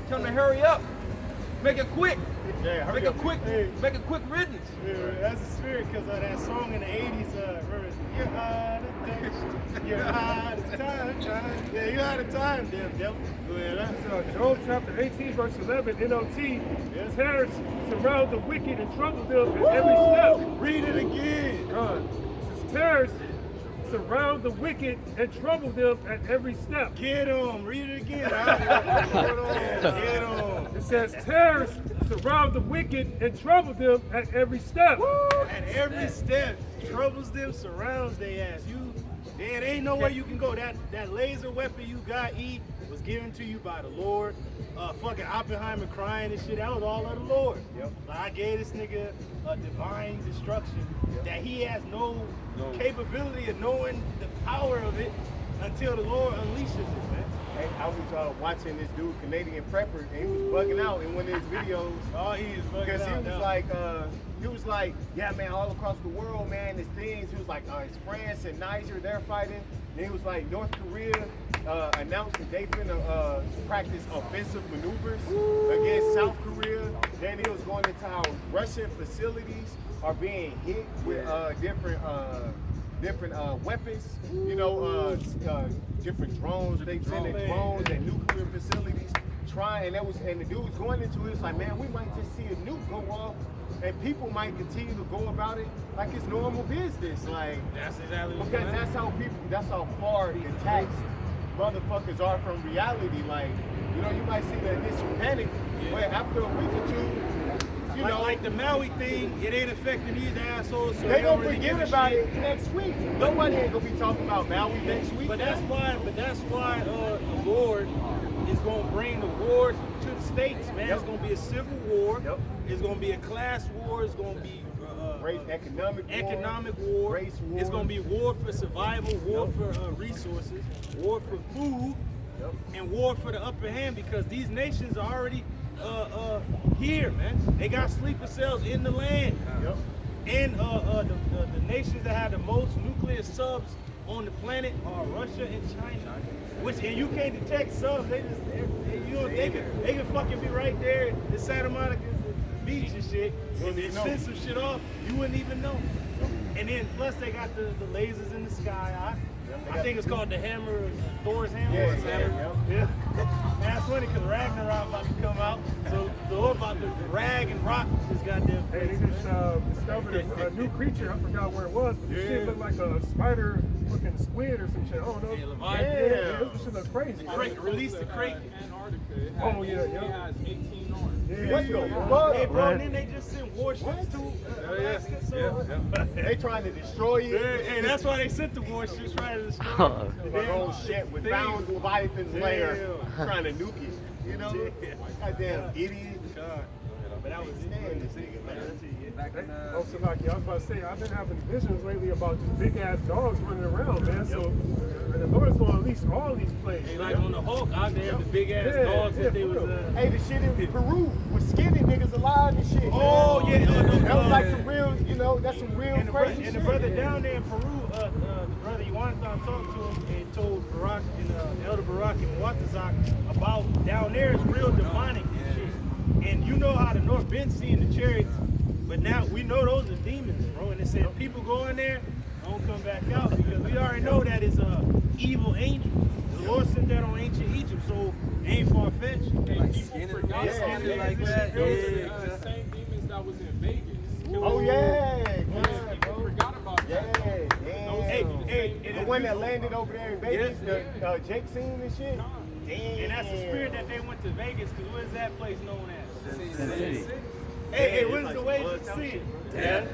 Tell them to hurry up. Make it quick. Yeah, Make it quick. Make it quick riddance. Yeah, that's the spirit because of that song in the 80s. Remember, you're out of touch. You're out of time. Yeah, you're out of time, damn devil. Go ahead. Job chapter 18, verse 11, NLT. Terrorists surround the wicked and trouble them at every step. Read it again. This is terrorists surround the wicked and trouble them at every step. Get them. Read it again. Get them. It says terrorists surround the wicked and trouble them at every step. At every step, troubles them, surrounds their ass. There ain't nowhere you can go. That laser weapon you got, was given to you by the Lord. Fucking Oppenheimer crying and shit, that was all of the Lord. Yep. Like, I gave this nigga a divine destruction that he has no capability of knowing the power of it until the Lord unleashes it, man. Hey, I was watching this dude, Canadian Prepper, and he was bugging out in one of his videos. Oh, he is bugging Because out. he was like, yeah, man, all across the world, man, there's things. He was like, it's France and Niger, they're fighting. Then he was like, North Korea announced that they finna practice offensive maneuvers against South Korea. Then he was going into how Russian facilities are being hit with different weapons, different drones. They sending drones at nuclear facilities. And the dude was going into it. It's like, man, we might just see a nuke go off, and people might continue to go about it like it's normal business. Like, That's exactly what because that's how far detached motherfuckers are from reality. Like, you might see the initial panic, but after a week or two, like the Maui thing, it ain't affecting these assholes. So they don't gonna really give forget a about shit. it next week. Nobody ain't gonna be talking about Maui next week. But that's why the Lord is gonna bring the war to the states, man. It's gonna be a civil war. It's gonna be a class war. It's gonna be economic war. Race war. It's gonna be war for survival, war for resources, war for food, and war for the upper hand, because these nations are already here, man. They got sleeper cells in the land. And the nations that have the most nuclear subs on the planet are Russia and China. And you can't detect subs. They can fucking be right there at Santa Monica Beach and shit, and they send some shit off, you wouldn't even know. And then plus they got the lasers in the sky. I think it's called the hammer, Thor's hammer. Yeah. Man, that's funny because Ragnarok about to come out, so the Lord about to rag and rock this goddamn Hey, place. they just discovered a new creature. I forgot where it was, but the shit looked like a spider looking squid or some shit. I don't know. Yeah, Yeah, this shit look crazy. Release the crate. Oh, yeah. It has 18 arms. What the fuck? Hey, bro, and then they just sent warships to Alaska, so They trying to destroy you. hey, that's why they sent the warships, trying to destroy it. The whole shit with found Leviathan's lair, trying to nuke it. Goddamn idiot. But that was it. This nigga, man. Oh, Salaki, I was about to say, I've been having visions lately about just big ass dogs running around, man. So, and the Lord's going to unleash all these plagues. Hey, like on the Hulk, out there, the big ass dogs that they was. Hey, the shit in Peru was skinny niggas alive and shit. Oh, man. yeah. That was like some real, that's some real crazy shit. And the brother down there in Peru, the brother Yuanathan talked to him and told Barak and Elder Barak and Watazak about down there is real demonic and shit. And you know how the North been seeing the chariots, but now we know those are demons, bro. And they said people go in there, don't come back out, because we already know that is evil angel. The Lord sent that on ancient Egypt, so it ain't far-fetched. Like people forgot about it like that. Those The same demons that was in Vegas. Oh, yeah. People forgot about that. Hey, The one that landed over there in Vegas, the Jake scene and shit. and that's the spirit that they went to Vegas to. What is that place known as? Sin City. Hey, what is the way to see it? Yeah.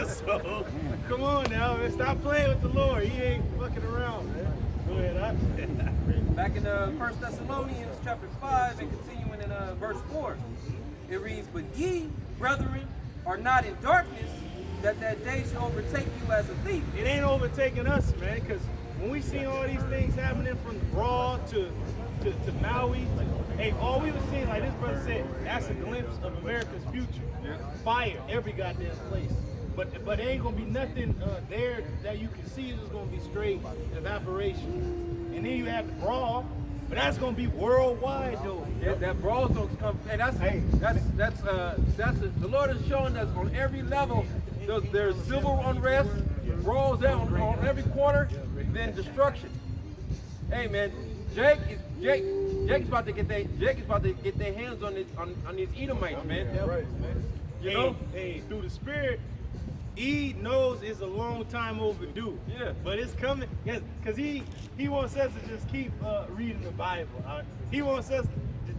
So, come on now, man. Stop playing with the Lord. He ain't fucking around, man. Go ahead, Back in 1 Thessalonians chapter 5 and continuing in verse 4, it reads, "But ye, brethren, are not in darkness, that day shall overtake you as a thief." It ain't overtaking us, man, because when we see all these things happening from Raw to Maui, hey, all we were seeing, like this brother said, that's a glimpse of America's future. Fire every goddamn place. But there ain't gonna be nothing there that you can see. It's just gonna be straight evaporation. And then you have the Raw, but that's gonna be worldwide though. that brawls don't come. And that's the Lord is showing us on every level. There's civil unrest, brawls out on every corner, then destruction. Hey man, Jake's about to get their hands on these Edomites, man. Yeah, right. You know? Hey, through the Spirit, he knows it's a long time overdue. Yeah. But it's coming. Yes, because he wants us to just keep reading the Bible. He wants us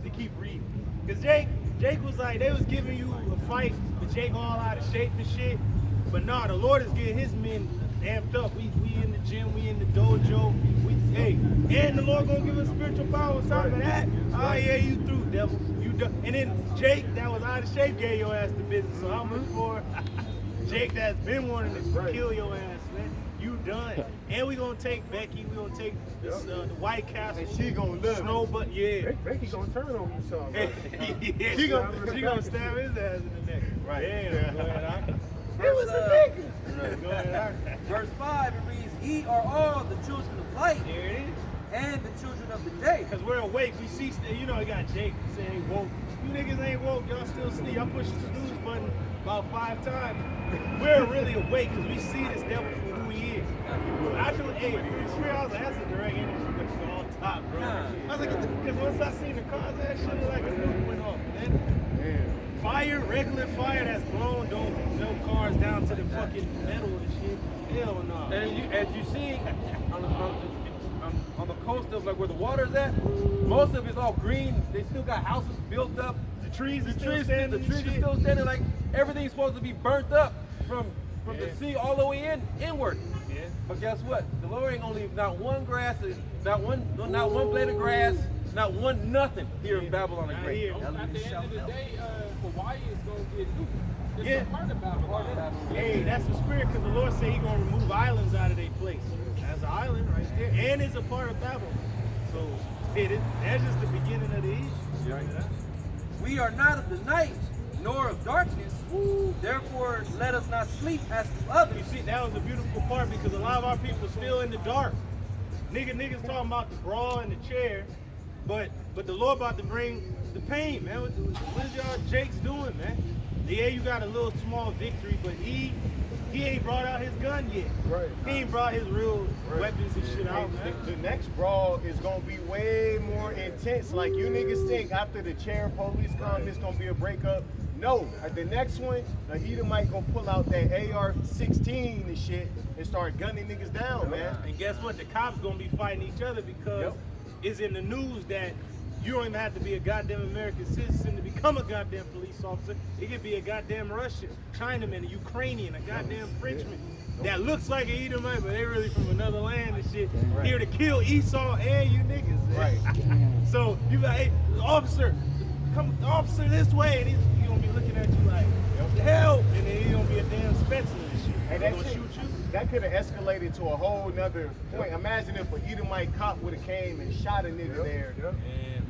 to keep reading. Because Jake was like, they was giving you a fight, but Jake all out of shape and shit. But nah, the Lord is getting his men amped up. We in the gym, we in the dojo. And the Lord gonna give us spiritual power on top of that. Oh yeah, you through, devil. You done. And then Jake, that was out of shape, gave your ass the business. So how much for Jake that's been wanting to kill your ass, man? You done. And we gonna take Becky. We gonna take this, the White Castle. And she gonna love Snow, but yeah. Becky gonna turn on you, so. Yeah, she gonna stab his ass in the neck. Right. Damn, go ahead, Ak. Verse, Go ahead, Ak. verse 5, it reads, ye are all the children of light There it is. and the children of the day. Because we're awake. We see, you know, I got Jake saying woke. You niggas ain't woke. Y'all still sleep. I pushed the snooze button about 5 times. We're really awake because we see this devil for who he is. I do, hey, it's real. I was like, that's a direct energy on top, bro. I was like, because once I seen the cars, that shit looked like a nuke went off, man. Fire, regular fire that's blown, don't melt cars down to the fucking metal and shit. Hell no. And as you see on the coast of like where the water's at, most of it's all green. They still got houses built up. The trees are The still trees are standing. still standing. Like everything's supposed to be burnt up from the sea all the way inward. Yeah. But guess what? The Lord ain't gonna leave not one grass, not one blade of grass, not one nothing here in Babylon the Not Great. here. At the end of the day, Hawaii is going to get nuked. It's Yeah. a part of Babylon. Hey, that's the spirit, because the Lord said He's gonna remove islands out of their place. That's an island right there, and it's a part of Babylon. So that's just the beginning of the issue. We are not of the night, nor of darkness. Therefore, let us not sleep as do You others. see, that was the beautiful part, because a lot of our people still in the dark. Niggas talking about the brawl and the chair, but the Lord about to bring the pain, man. What is y'all Jake's doing, man? Yeah, you got a little small victory, but he ain't brought out his gun yet. Right. He ain't brought his real weapons and shit out, Hey, man. the next brawl is gonna be way more intense. Like you niggas think after the chair police come, it's gonna be a breakup. No, at the next one, the Edomite gonna pull out that AR-16 and shit and start gunning niggas down, man. And guess what? The cops gonna be fighting each other because it's in the news that you don't even have to be a goddamn American citizen to become a goddamn police officer. It could be a goddamn Russian, Chinaman, a Ukrainian, a goddamn Frenchman that looks like an Edomite, but they really from another land and shit. Here to kill Esau and you niggas. Right. So you like, hey, officer, come, officer, this way. And he's gonna be looking at you like, help, and then he's gonna be a damn Spencer and shit. Hey, He's that gonna shit, shoot you. that could have escalated to a whole nother point. Imagine if an Edomite cop would have came and shot a nigga there.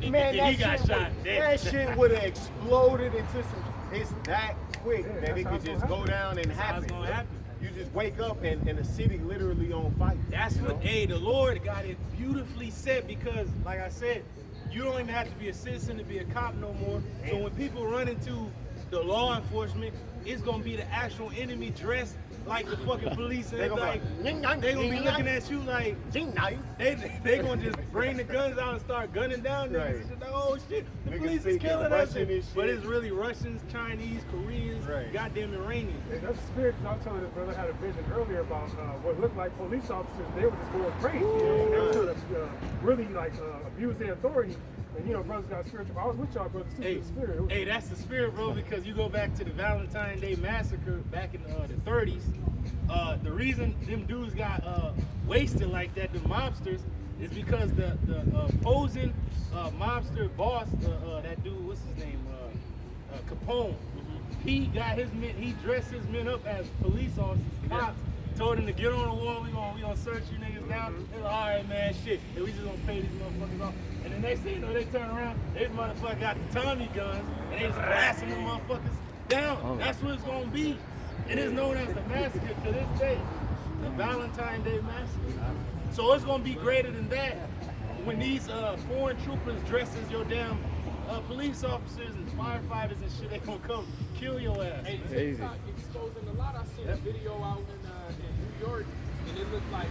And Man, he got shot dead. That shit would have exploded into some. It's that quick that that's it how could it's just gonna go down and That's how happen. it's gonna happen. You just wake up and the city literally on fire. That's what, hey, the Lord got it beautifully said, because, like I said, you don't even have to be a citizen to be a cop no more. So when people run into the law enforcement, it's gonna be the actual enemy dressed like the fucking police, and They it's gonna like be they gonna be looking at you like they gonna just bring the guns out and start gunning down niggas. Right. And shit. Like, oh shit, the Niggas police is speaking killing us. Russian and shit. But it's really Russians, Chinese, Koreans, Right. goddamn Iranians. And that's the spirit, 'cause I was telling this brother, had a vision earlier about what looked like police officers. They were just going crazy. They were trying to really like abuse their authority. And you know, brothers got spiritual. I was with y'all brothers too. Hey, The spirit. It was- hey, that's the spirit, bro, because you go back to the Valentine Day Massacre back in the 30s. The reason them dudes got wasted like that, the mobsters, is because the opposing mobster boss, that dude, what's his name, Capone, he got his men, he dressed his men up as police officers, cops, told them to get on the wall, we gonna search you niggas down. They're like, all right, man, shit, and we just gonna pay these motherfuckers off. And the next thing you know, they turn around, this motherfucker got the Tommy guns, and they just blasting them motherfuckers down. That's what it's gonna be. It is known as the massacre to this day, the Valentine Day Massacre. So it's gonna be greater than that when these foreign troopers dress as your damn police officers and firefighters and shit, they gonna come kill your ass. Hey, Crazy. TikTok exposing a lot. I seen a video out in New York, and it looked like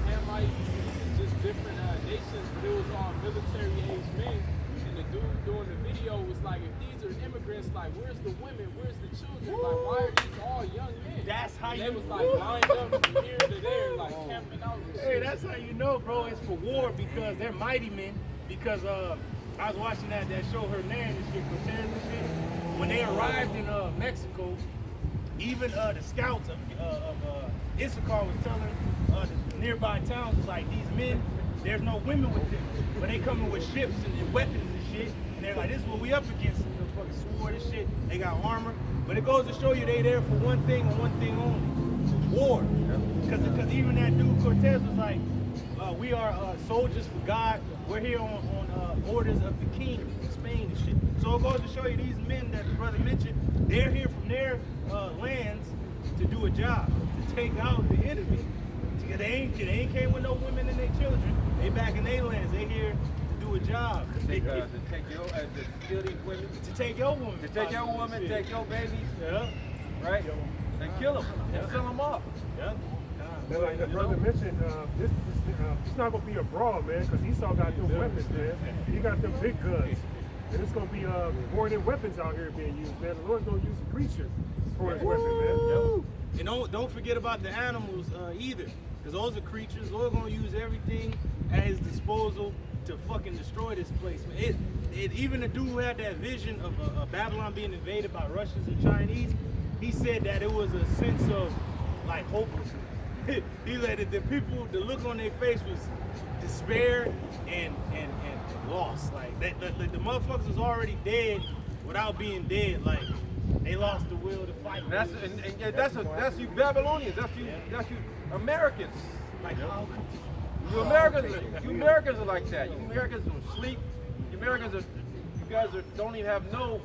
Hamites and just different nations, but it was all military-age men. And the dude doing the video was like, if these are immigrants, like, where's the women? Where's the children? Like, why are these all young men? That's how And they you- was like lined up from here to there, like camping out and Hey, shit. that's how you know, bro. It's for war because they're mighty men. Because I was watching that show Hernan and shit, Cortez and shit. When they arrived in Mexico, even the scouts of Issachar was telling the nearby towns, was like, these men, there's no women with them. But they coming with ships and weapons and shit. And they're like, this is what we up against. The fucking sword and shit. They got armor. But it goes to show you they there for one thing and one thing only. War. Because even that dude Cortez was like, we are soldiers for God. We're here on orders of the king of Spain and shit. So it goes to show you these men that the brother mentioned, they're here from their lands to do a job, to take out the enemy. They ain't came with no women and their children. They back in their lands. They here to do a job. To take your, to kill these women. To take your woman. To take your woman, take your babies, Yeah. right? And kill them and sell them off. Yeah. And like the brother mentioned, it's not gonna be a brawl, man, because Esau got them weapons, man. He got them big guns, and it's gonna be more than weapons out here being used, man. The Lord's gonna use a creature for his weapon, man. And don't forget about the animals either, because those are creatures. Lord's gonna use everything at his disposal to fucking destroy this place. Man. It even the dude who had that vision of Babylon being invaded by Russians and Chinese, he said that it was a sense of like hopelessness. He said the people, the look on their face was despair and loss. Like the motherfuckers was already dead without being dead. Like they lost the will to fight. And that's you Babylonians. That's you Americans. Like how You Americans are like that. You Americans will sleep. You Americans are, you guys don't even have no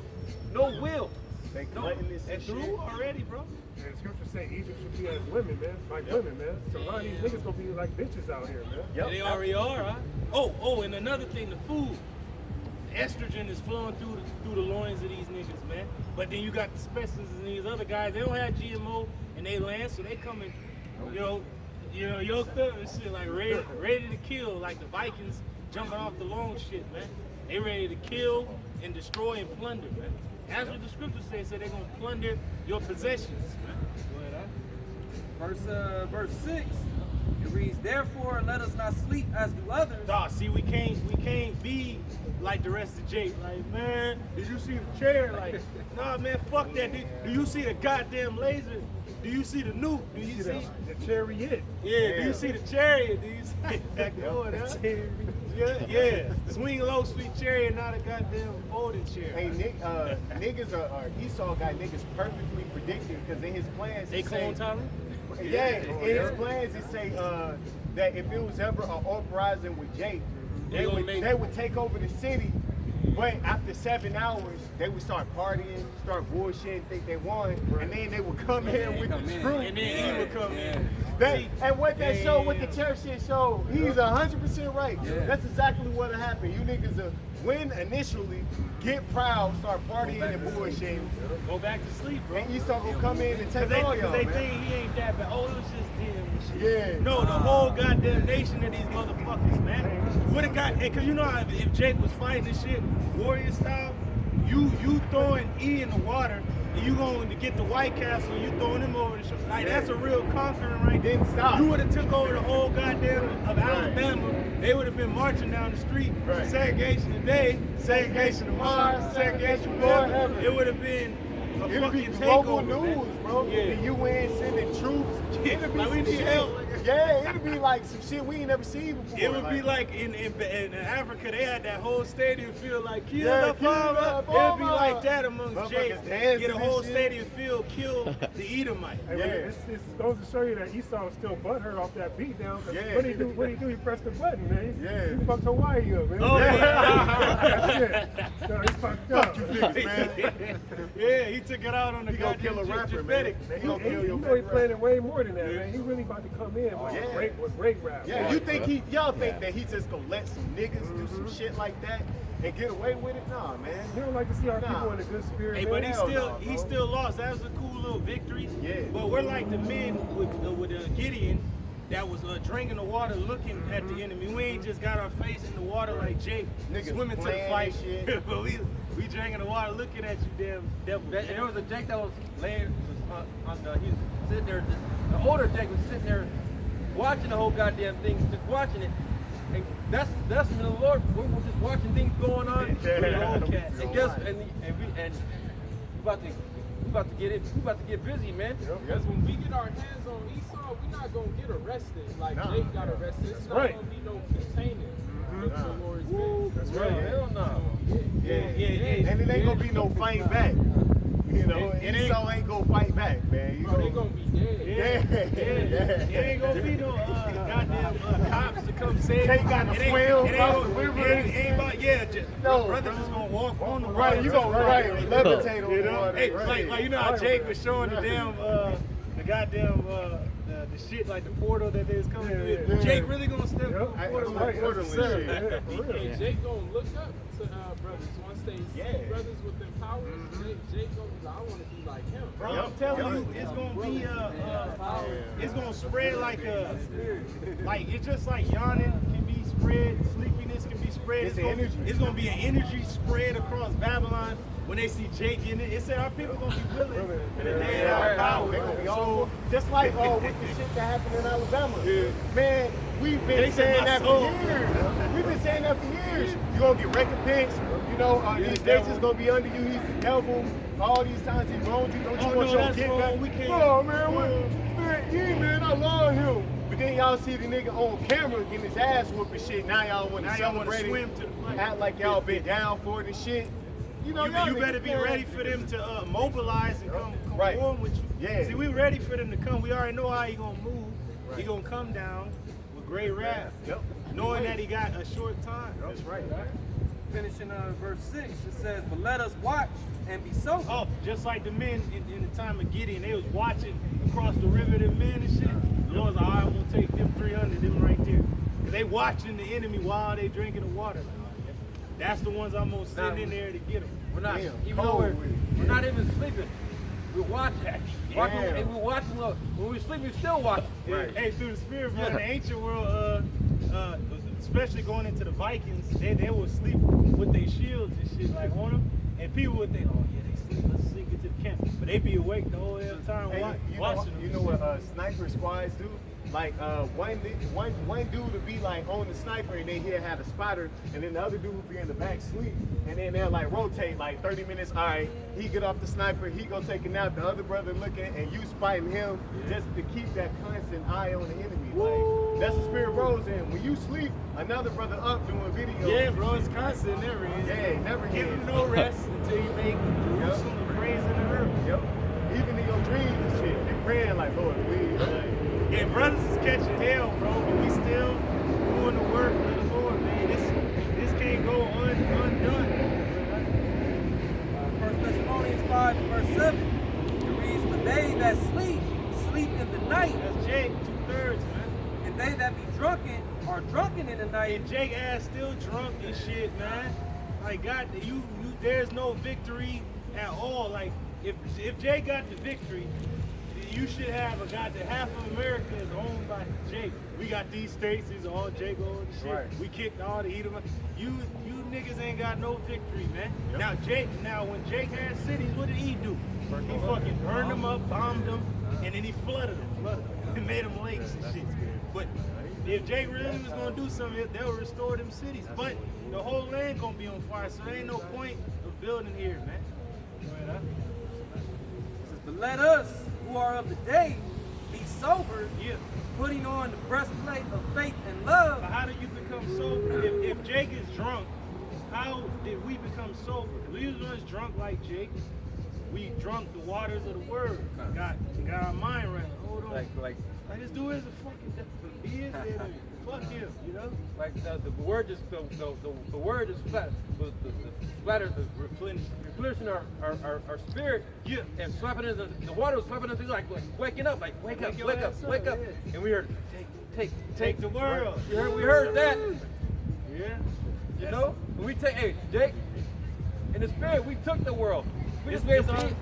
will. They gluttonous and shit. through already, bro. And the scriptures say Egypt should be as women, man, like women, man. So a lot of these niggas gonna be like bitches out here, man. Yep. They already are, huh? Oh, and another thing, the food. Estrogen is flowing through the loins of these niggas, man. But then you got the specimens and these other guys. They don't have GMO in their land, so they coming, yoked up and shit, like ready to kill, like the Vikings jumping off the long shit, man. They ready to kill and destroy and plunder, man. That's what the scriptures say. So they're gonna plunder your possessions, man. Go ahead, huh? Verse 6, it reads, therefore let us not sleep as do others. Dawg, see, we can't be like the rest of Jake. Like, man, did you see the chair? Like, nah, man, fuck that. Do you see the goddamn laser? Do you see the nuke? Do you see? The chariot. Yeah, do you see the chariot? Do you see that going, huh? Yeah. Swing low, sweet chariot, not a goddamn folding chair. Hey, niggas are Esau got niggas perfectly predicted because in his plans They he clone say, Tyler? yeah, in his plans he say that if it was ever an uprising with Jake, they would take over the city. But after 7 hours, they would start partying, start bullshitting, think they won, and then they would come in with the truth. And then he would come in. And what that show, what the church shit showed, he's 100% right. That's exactly what happened. You niggas win initially, get proud, start partying and bullshitting, Go back to sleep, bro. and Esau gonna come in and take all Because y'all, they man. think he ain't that bad. Oh, it was just him and shit. Yeah. No, the whole goddamn nation of these motherfuckers, man. What a guy, because you know how if Jake was fighting this shit, warrior style, you throwing E in the water, and you going to get the White Castle, you throwing him over the shoulder. Like, that's a real conquering right there. Didn't stop. You would have took over the whole goddamn of Alabama. They would have been marching down the street. Right. Segregation today, segregation tomorrow, segregation forever. It would have been a It'd be fucking global takeover, man. news, bro. Yeah. The UN sending troops. It'd be Like, we some need shit. help. Yeah, it'd be like some shit we ain't never seen before. It would be like in Africa, they had that whole stadium field like kill Yeah, the kill farmer. the It would be farmer. like that amongst Motherfuckers Jake. dancing Get a and whole shit. stadium field, kill the Edomite. Hey, Yeah. this goes to show you that Esau was still butthurt off that beat down. Yeah. What did he do? He pressed the button, man. Yeah. He fucked Hawaii up, man. Oh, That's it. No, he's fucked up. Fuck you niggas, man. Yeah, he took it out on the He gonna goddamn kill a rapper, Japhetic. man. He He gonna kill your know he favorite planning way more than that, man. He really about to come in with great rap. Yeah, you think y'all think that he just gonna let some niggas do some shit like that and get away with it? Nah, man. like to see our Nah. people in a good spirit. Hey, man. but Hell no, he bro. still lost. That was a cool little victory. Yeah. But we're like the men with Gideon that was drinking the water, looking at the enemy. We ain't just got our face in the water like Jake, Niggas swimming to the playing fight. and shit. But we drinking the water, looking at you, damn devil. And there was a Jake that was laying on the, he was sitting there, the older Jake was sitting there watching the whole goddamn thing, just watching it. And that's when the Lord, we were just watching things going on. Yeah. The old cats. And guess, and we about to get it, we about to get busy, man. Because when we get our hands on Esau, we're not going to get arrested like Nah. Jake got arrested. It's not right. going to be no containing of the Lord's men. That's Right. right. Hell no. Yeah. And it ain't gonna be no fight back. You know, It ain't- Esau ain't gonna fight back, man. You Bro, they know, going to be dead. It ain't gonna be no goddamn cops to come save They you. gotta It ain't- swim it ain't across gonna- the river. it ain't about, No, brothers bro. just gonna walk on the water. right, you gonna levitate on You the know, water. hey, right. like you know how Jake was showing the damn the goddamn the shit like the portal that they was coming Yeah, through. yeah. Jake really gonna step Yep. through the I- portal that's like right, portal that's and absurd. shit. Yeah, for real. And Jake gonna look up to brothers once they see Yeah. brothers with them powers. Jake gonna be like, I want to be like him. Bro, Yep. I'm telling Yep. you, it's gonna be it's gonna spread like it's just like yawning can be spread, sleepiness can be spread. It's gonna, energy. It's gonna be an energy spread across Babylon when they see Jake in it. It said our people gonna be willing in the day of our power. They gonna be all just like with the shit that happened in Alabama. Man, we've They been said saying my that soul. for years. We've been saying that for years. You gonna get recompense. You know, these nations gonna be under you. He's the devil. All these times he wronged you. Don't you Oh, want no, your that's get wrong. back? We can't- Oh man, man, I love him. But then y'all see the nigga on camera getting his ass whooped and shit. Now y'all want to Now y'all wanna celebrate swim it, to the fight. act like y'all been down for it and shit. You know, y'all You niggas, better be man. ready for them to mobilize and come Right. on with you. Yeah. See, we ready for them to come. We already know how he gonna move. He gonna come down with great wrath, Yep. knowing that he got a short time. That's right. Finishing verse 6, it says, but let us watch and be sober. Oh, just like the men in the time of Gideon, they was watching across the river, them men and shit. The Lord's like, all right, I'm gonna take them 300, them right there. 'Cause they watching the enemy while they drinking the water. That's the ones I'm gonna send in there to get them. We're not, Damn, even though cold we're, with it. we're not even sleeping. We're watching. Damn. We're watching. When we sleep, we still watching. Right. Hey, through the spirit, bro, in the ancient world, especially going into the Vikings, they would sleep with their shields and shit like on them, and people would think, oh yeah, they sleep. Let's sneak into the camp, but they be awake the whole damn time Hey, watching you them. know what sniper squads do? Like one dude would be like on the sniper and then he'll have a spotter and then the other dude would be in the back sleep and then they'll like rotate like 30 minutes. All right, he get off the sniper, he go take a nap. The other brother looking and you spotting him just to keep that constant eye on the enemy. Like that's the spirit rose. And when you sleep, another brother up doing video. Yeah, bro, it's constant, never ends. Yeah, never Give ends. him no rest until you make Jerusalem the praise in the earth. Yep. Even in your dreams and shit, you're praying like, Lord, please. Like, Yeah, brothers is catching hell, bro, but we still doing the work of the Lord, man. This can't go undone. 1 Thessalonians 5 verse 7, it reads, but they that sleep, sleep in the night, That's Jake, 2/3, man. and they that be drunken are drunken in the night. And Jake ass still drunk and shit, man. Like God, you there's no victory at all. Like if Jake got the victory, you should have half of America is owned by Jake. We got these states, these are all Jake owned shit. Right. We kicked all the Edom. You niggas ain't got no victory, man. Now when Jake had cities, what did he do? He fucking burned them up, bombed them, and then he flooded them and made them lakes and shit. But if Jake really was gonna do something, they'll restore them cities. But the whole land gonna be on fire, so there ain't no point of building here, man. Right, huh? It says, but let us, who are of the day, be sober, Yeah. putting on the breastplate of faith and love. But how do you become sober? If Jake is drunk, how did we become sober? We was once drunk like Jake. We drunk the waters of the word. Got our mind right. Hold on. Like This dude is a fucking he is dead. Fuck him, you know? the word just the word is splattered, replenishing our spirit. Yeah. And slapping in the water was slapping us like waking up, like wake up, your wake up, ass up, wake up. yeah. And we heard Take the world. We heard that. Yeah. You know? When we take, hey, Jake, In the spirit, we took the world. We It's, just made it's, al-